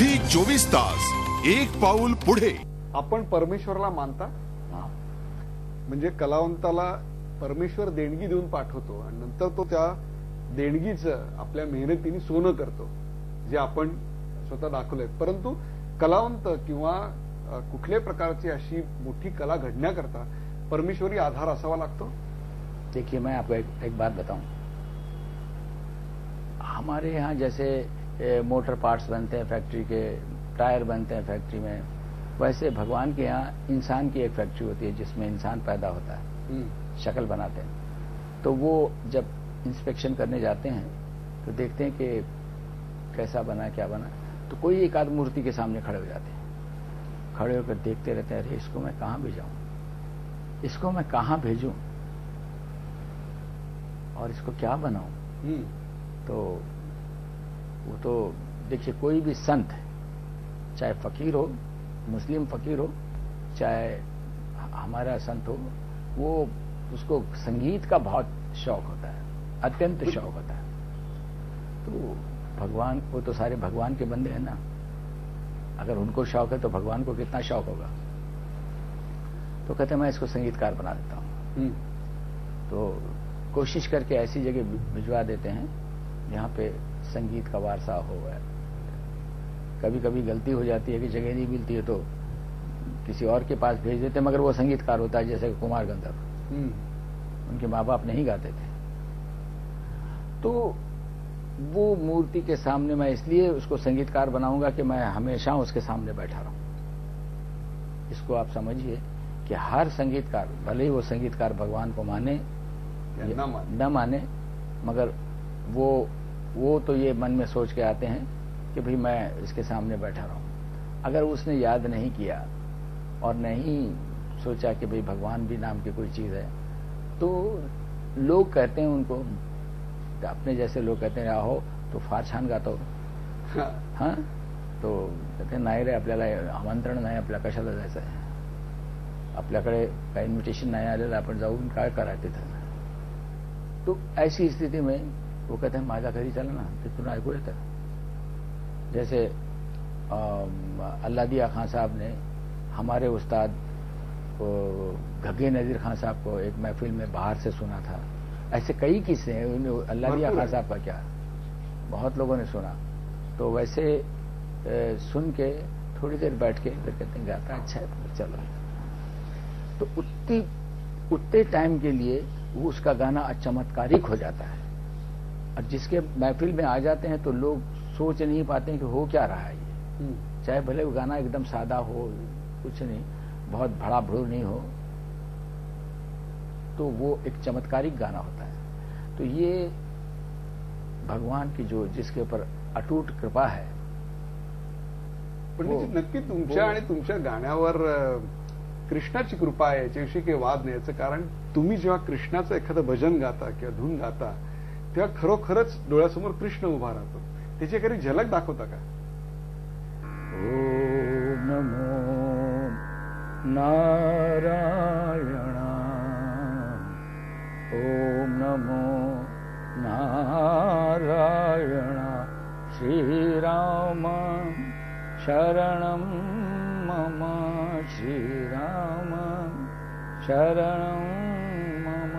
झी 24 तास एक पाऊल पुढे. आपण परमेश्वराला मानता? म्हणजे कलावंताला परमेश्वर देणगी देऊन पाठवतो आणि नंतर तो त्या देणगीचं आपल्या मेहनतीने सोनं करतो, जे आपण स्वतः दाखवलंय. परंतु कलावंत किंवा कुठल्याही प्रकारची अशी मोठी कला घडण्याकरता परमेश्वरी आधार असावा लागतो. देखिए, मैं आपको एक बात बताऊं. हमारे यहाँ जैसे मोटर पार्ट्स बनते हैं फैक्ट्री के, टायर बनते हैं फैक्ट्री में, वैसे भगवान के यहाँ इंसान की एक फैक्ट्री होती है जिसमें इंसान पैदा होता है, शक्ल बनाते हैं. तो वो जब इंस्पेक्शन करने जाते हैं तो देखते हैं कि कैसा बना, क्या बना. तो कोई एक आध मूर्ति के सामने खड़े हो जाते हैं. खड़े होकर देखते रहते हैं, अरे इसको मैं कहाँ भेजाऊं, इसको मैं कहाँ भेजूं और इसको क्या बनाऊं. तो वो तो देखिए, कोई भी संत है, चाहे फकीर हो, मुस्लिम फकीर हो, चाहे हमारा संत हो, वो उसको संगीत का बहुत शौक होता है, अत्यंत शौक होता है. तो भगवान, वो तो सारे भगवान के बंदे हैं ना. अगर उनको शौक है तो भगवान को कितना शौक होगा. तो कहते हैं मैं इसको संगीतकार बना देता हूं. तो कोशिश करके ऐसी जगह भिजवा देते हैं जहां पे संगीत का वारसा हो. कभी कभी गलती हो जाती है कि जगह नहीं मिलती है तो किसी और के पास भेज देते हैं, मगर वो संगीतकार होता है, जैसे कुमार गंधर्व. उनके माँ बाप नहीं गाते थे. तो वो मूर्ति के सामने मैं इसलिए उसको संगीतकार बनाऊंगा कि मैं हमेशा उसके सामने बैठा रहूं. इसको आप समझिए कि हर संगीतकार, भले ही वो संगीतकार भगवान को माने या न माने, मगर वो तो ये मन में सोच के आते हैं कि भाई मैं इसके सामने बैठा रहूं. अगर उसने याद नहीं किया और नहीं सोचा कि भाई भगवान भी नाम की कोई चीज है, तो लोग कहते हैं उनको, अपने जैसे लोग कहते हैं आहो तो फार छान गातो. हाँ, तो कहते नाही रे, आपल्याला आमंत्रण नाही, आपल्या कशाला जायचं आहे, आपल्याकडे काही इन्व्हिटेशन नाही आलेलं, आपण जाऊन काय करायचं तिथं. तो ऐसी स्थिति में वो कहते हैं माझ्या घरी चला ना, तिथून ऐकू येतं. जैसे अल्लादिया खान साहब ने हमारे उस्ताद घग्गे नजीर खान साहब को एक महफिल में बाहर से सुना था. ऐसे कई किस्से हैं. अल्लादिया खान साहब का क्या, बहुत लोगों ने सुना. तो वैसे सुन के थोड़ी देर बैठ के फिर कहते हैं गाता अच्छा है, चलो. तो उतने टाइम के लिए वो उसका गाना चमत्कारिक हो जाता है. और जिसके महफिल में आ जाते हैं तो लोग सोच नहीं पाते हैं कि हो क्या रहा है ये. चाहे भले वो गाना एकदम सादा हो, कुछ नहीं, बहुत भड़ा भड़ू नहीं हो, तो वो एक चमत्कारिक गाना होता है. तो ये भगवान की जो जिसके ऊपर अटूट कृपा है. पण नक्की तुमच्या आणि तुमच्या गाण्यावर कृष्णाची कृपा आहे याच्याविषयी काही वाद नाही. याचं कारण तुम्ही जेव्हा कृष्णाचं एखादं भजन गाता किंवा धून गाता तेव्हा खरोखरच डोळ्यासमोर कृष्ण उभा राहतो. त्याची एखादी झलक दाखवता का? ओम नमो नारायण, ओम नमो नारायण, श्रीराम शरणं मम, श्रीराम शरणं मम,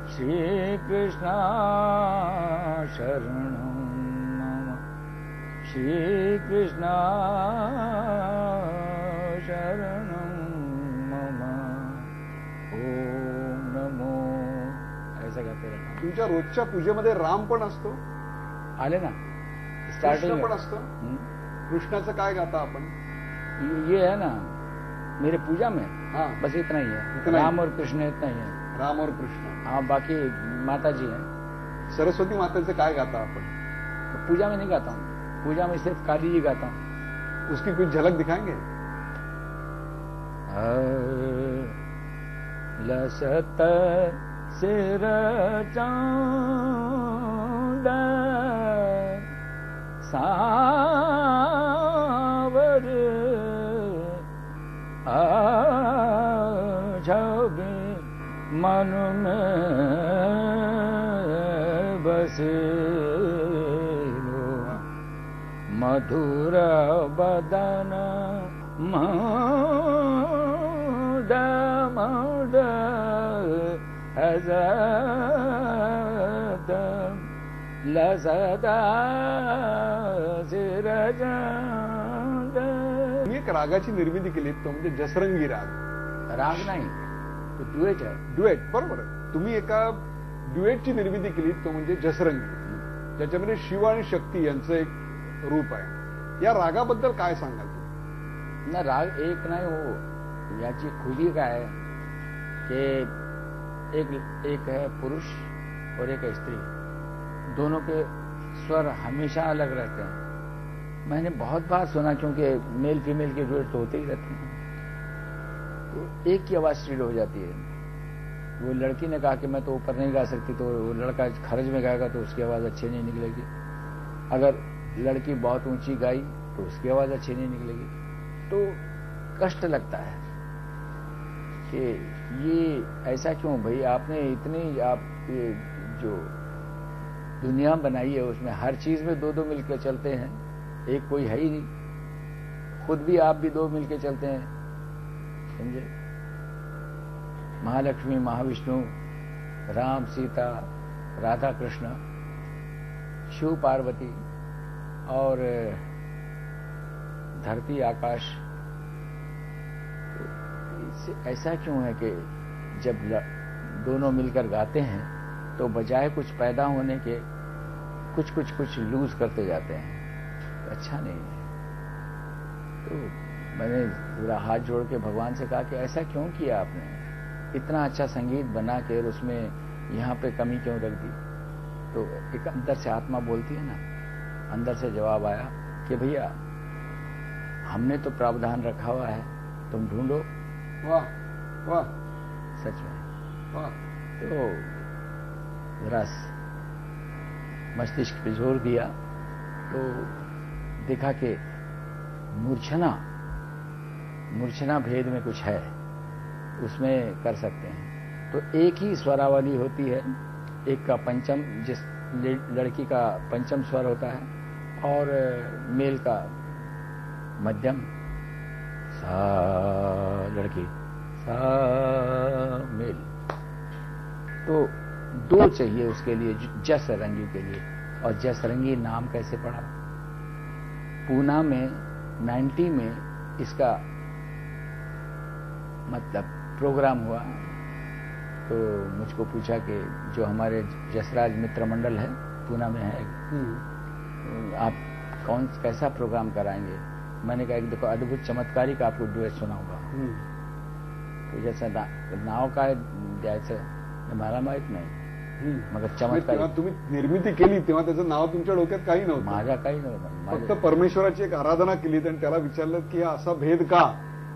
श्रीकृष्ण शरणं मम, श्रीकृष्ण शरणं मम, ओम नमो. ऐसा गाते रहता. तुमच्या रोजच्या पूजेमध्ये राम पण असतो? आले ना, स्टार्टिंग पण असतं. कृष्णाचं काय गाता आपण? ये है ना मेरे पूजा में. हाँ, बस इतना ही है. राम और कृष्ण इतना ही है. राम और कृष्ण. हाँ, बाकी माता जी हैं. सरस्वती माताचं काय गाता आपण? तो पूजा में नहीं गाता हूँ. पूजा में सिर्फ काली जी गाता हूँ. उसकी कुछ झलक दिखाएंगे? लसत सिर चांद सावर छवि मन में बसे मधुर बदन मद मद हजत लसदा सिरजंद. तुम्ही एक रागाची निर्मिती केली, तो म्हणजे जसरंगी राग. राग नाही, तो ड्युएट आहे. ड्युएट, बरोबर. तुम्ही एका ड्युएटची निर्मिती केली, तो म्हणजे जसरंगी, ज्याच्यामध्ये शिव आणि शक्ती यांचं एक रूप आहे. या रागाबद्दल काय सांगाल तुम्ही? ना, राग एक नाही हो. याची खुबी काय है कि एक है पुरुष और एक है स्त्री. दोनों के स्वर हमेशा अलग रहते हैं. मैंने बहुत बार सुना, क्योंकि मेल फीमेल के ड्यूएट तो होते ही रहते हैं, तो एक की आवाज स्ट्रीट हो जाती है. वो लड़की ने कहा कि मैं तो ऊपर नहीं गा सकती, तो वो लड़का खरज में गाएगा तो उसकी आवाज अच्छी नहीं निकलेगी. अगर लड़की बहुत ऊंची गाई तो उसकी आवाज अच्छी नहीं निकलेगी. तो कष्ट लगता है कि ये ऐसा क्यों भाई, आपने इतनी आप ये जो दुनिया बनाई है उसमें हर चीज में दो दो मिलकर चलते हैं, एक कोई है ही नहीं. खुद भी आप भी दो मिलकर चलते हैं, समझे. महालक्ष्मी, महाविष्णु, राम सीता, राधा कृष्ण, शिव पार्वती और धरती आकाश. तो ऐसा क्यों है कि जब दोनों मिलकर गाते हैं तो बजाय कुछ पैदा होने के कुछ लूज करते जाते हैं, तो अच्छा नहीं है. तो मैंने पूरा हाथ जोड़ के भगवान से कहा कि ऐसा क्यों किया आपने, इतना अच्छा संगीत बना के और उसमें यहां पे कमी क्यों रख दी. तो एक अंदर से आत्मा बोलती है ना, अंदर से जवाब आया कि भैया हमने तो प्रावधान रखा हुआ है, तुम ढूंढो. वाह वाह, सच में वाह. तो जरा मस्तिष्क पे जोर दिया तो देखा कि मूर्छना भेद में कुछ है, उसमें कर सकते हैं. तो एक ही स्वरावली होती है, एक का पंचम, जिस लड़की का पंचम स्वर होता है और मेल का मध्यम. सा लड़की, सा मेल. तो दो चाहिए उसके लिए, जसरंगी के लिए. और जसरंगी नाम कैसे पड़ा? पूना में 90 में इसका मतलब प्रोग्राम हुआ, तो मुझको पूछा कि जो हमारे जसराज मित्र मंडल है पूना में है, आप कैसा प्रोग्राम कराएंगे? मैंने कहा कि देखो, अद्भुत चमत्कारी का आपको ड्यूएट सुनाऊंगा. तो जैसा नाव काय द्यायचं मला माहित नाही, मग चमत्कारी. तुम्ही निर्मिती केली तेव्हा त्याचं नाव तुमच्या डोक्यात काही नव्हतं? माझ्या काही नव्हतं. फक्त परमेश्वराची एक आराधना केली आणि त्याला विचारलं की हा असा भेद का,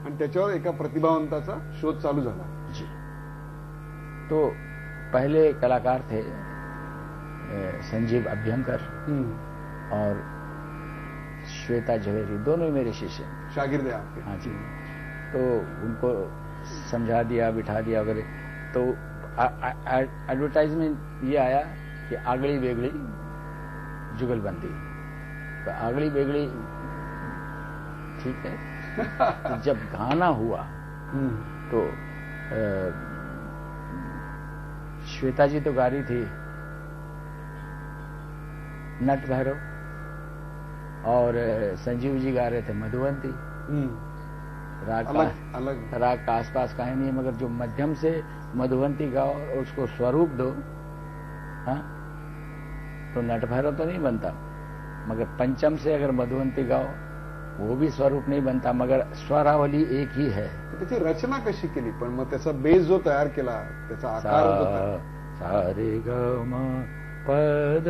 आणि त्याच्यावर एका प्रतिभावंताचा शोध चालू झाला. जी. तो पहले कलाकार थे संजीव अभ्यंकर और श्वेता झवेरी, दोनों ही मेरे शिष्य, शागिर्द है आपके. हाँ जी. तो उनको समझा दिया, बिठा दिया वगैरह. तो एडवर्टाइजमेंट ये आया कि आगळी वेगळी जुगलबंदी. तो आगळी वेगळी ठीक है. तो जब गाना हुआ तो श्वेता जी तो गा रही थी नट भैरव और संजीव जी गा रहे थे मधुवंती. राग का आसपास कहीं नहीं है, मगर जो मध्यम से मधुवंती गाओ और उसको स्वरूप दो, हाँ, तो नट भैरव तो नहीं बनता. मगर पंचम से अगर मधुवंती गाओ वो भी स्वरूप नहीं बनता, मगर स्वरावली एक ही है. त्याची रचना कशी केली, पण मग त्याचा बेस जो तयार केला, त्याचा आकार जो तयार. सारे ग म पद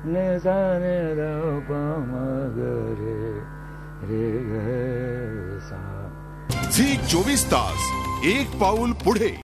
न सा न र प म ग रे रे ग सा. झी 24 तास, एक पाऊल पुढे.